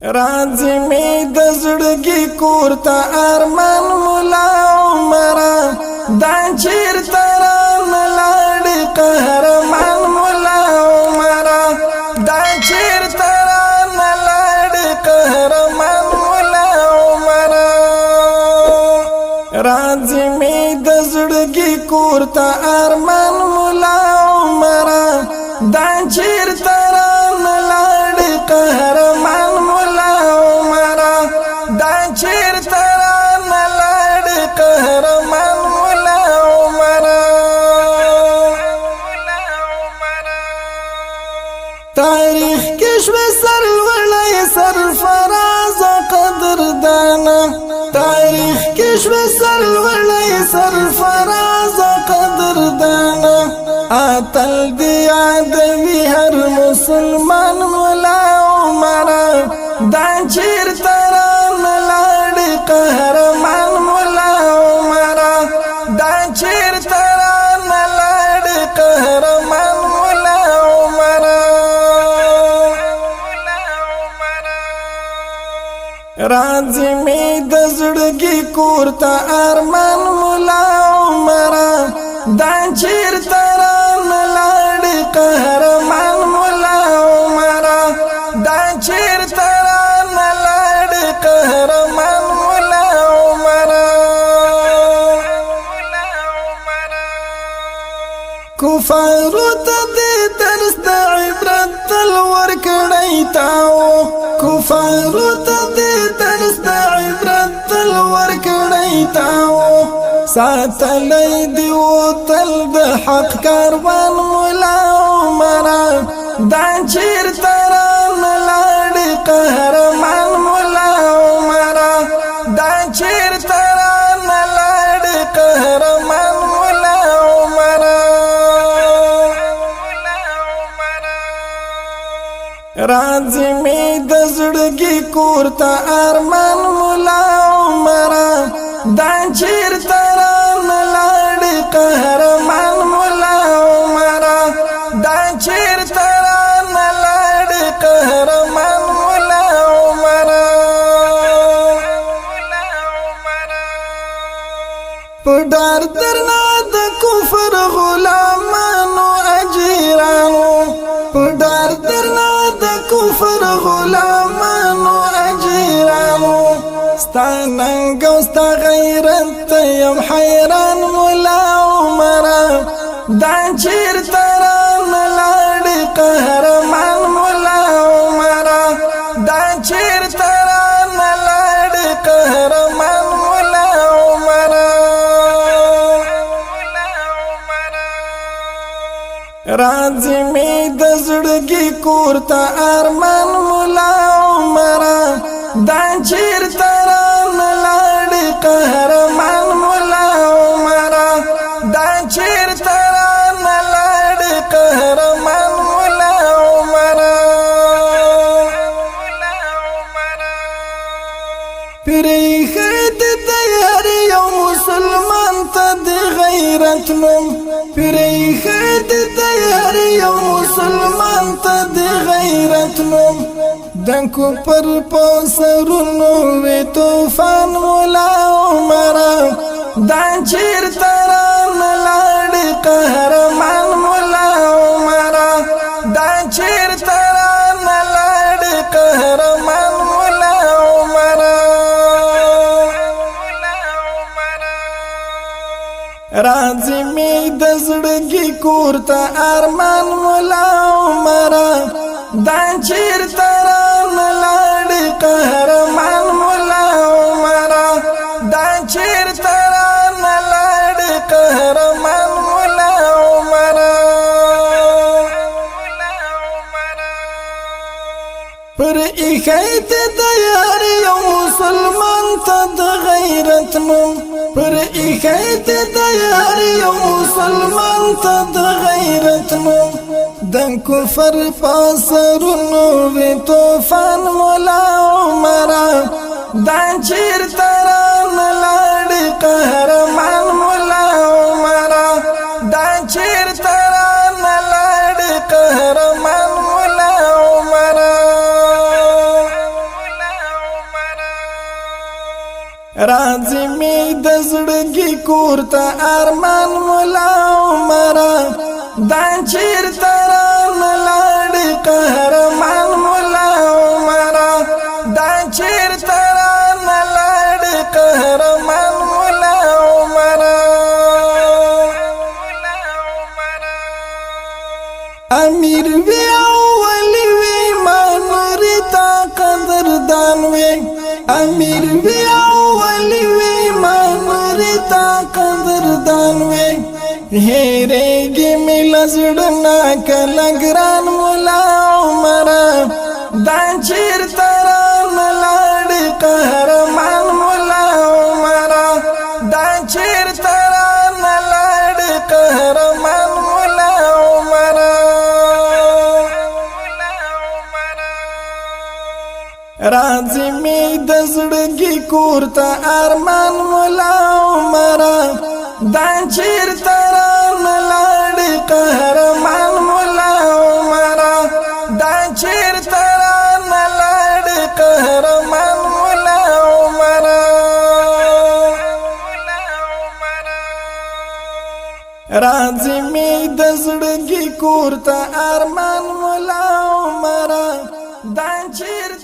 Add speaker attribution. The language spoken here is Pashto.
Speaker 1: راځي می د زړګي کور ته ارمان مولا عمره دا چیرته رانه لاړې قهرمان مولا عمره دا چیرته رانه لاړې قهرمان مولا عمره راځي می د زړګي کور ته ارمان مولا عمره دا چیرته رانه لاړې قهرمان مولا عمره دا چیرته رانه لاړې قهرمان مولا عمره تاریخ کې شوه سرلوړی سرفراز قدردانه تاریخ کې شوه سرلوړی سرفراز قدردانه اتل دی یادوي هر مسلمان مولا عمره دا چیرته رانه لاړې قهرمان مولا عمره دا چیرته رانه لاړې قهرمان مولا عمره راځي می د زړګي کور ته ارمان مولا عمره دا چیرته رانه لاړې قهرمان مولا عمره دا چیرته رانه لاړې قهرمان مولا عمره کفارو ته دې درس د عبرت تل ورکړی تاو کفارو ته دې درس د عبرت تل ورکړی تاو ساتلی دیو تل د حق کاروان مولا عمره دا چیرته رانه لاړې قهرمان مولا عمره دا چیرته رانه لاړې قهرمان مولا عمره راځي می د زړګي کور ته ارمان مولا عمره دا چیرته رانه لاړې قهرمان مولا عمره دا چیرته رانه لاړې قهرمان مولا عمره په ډار درنا د کفر غلامانو اجیرانو په ډار درنا د کفر غلامانو اجیرانو ستا ننګ او ستا غیرت یم حیران مولا عمره دا چیرته رانه لاړې قهرمان مولا عمره دا چیرته رانه لاړې قهرمان مولا عمره راځي می د زړګي کور ته ارمان مولا عمره دا چیرته رانه لاړې قهرمان مولا عمره دا چیرته رانه لاړې قهرمان مولا عمره پرېښی د هر یو مسلمان ته د غیرت نوم پرېښی د هر یو مسلمان ته د غیرت نوم د کفر په سرونو وي طوفان مولا عمره دا چیرته رانه لاړې قهرمان مولا عمره دا چیرته رانه لاړې قهرمان مولا عمره راځي می د زړګي کور ته ارمان مولا عمره دا چیرته رانه لاړې قهرمان مولا عمره دا چیرته رانه لاړې قهرمان مولا عمره پر ایښی د یار یو مسلمان ته د غیرت نوم پر ایښی د یار یو مسلمان ته د غیرت نوم د کفر په سرونو وي طوفان مولا عمره دا چیرته رانه لاړې قهرمان مولا عمره دا چیرته رانه لاړې قهرمان مولا عمره راځي می د زړګي کور ته ارمان مولا عمره دا چیرته رانه لاړې قهرمان مولا عمره دا چیرته رانه لاړې قهرمان مولا عمره امیر وی او ولی وی مانوري تا قدردان وی امیر وی او ولی وی مانوري تا قدردان وی هیرېږي مې له زړه کله ګران مولا عمره دا چیرته رانه لاړې قهرمان مولا عمره دا چیرته رانه لاړې قهرمان مولا عمره راځي می د زړګي کور ته ارمان مولا عمره دا چیرته رانه لاړې قهرمان مولا عمره دا چیرته رانه لاړې قهرمان مولا عمره راځي می د زړګي کور ته ارمان مولا عمره دا چیرته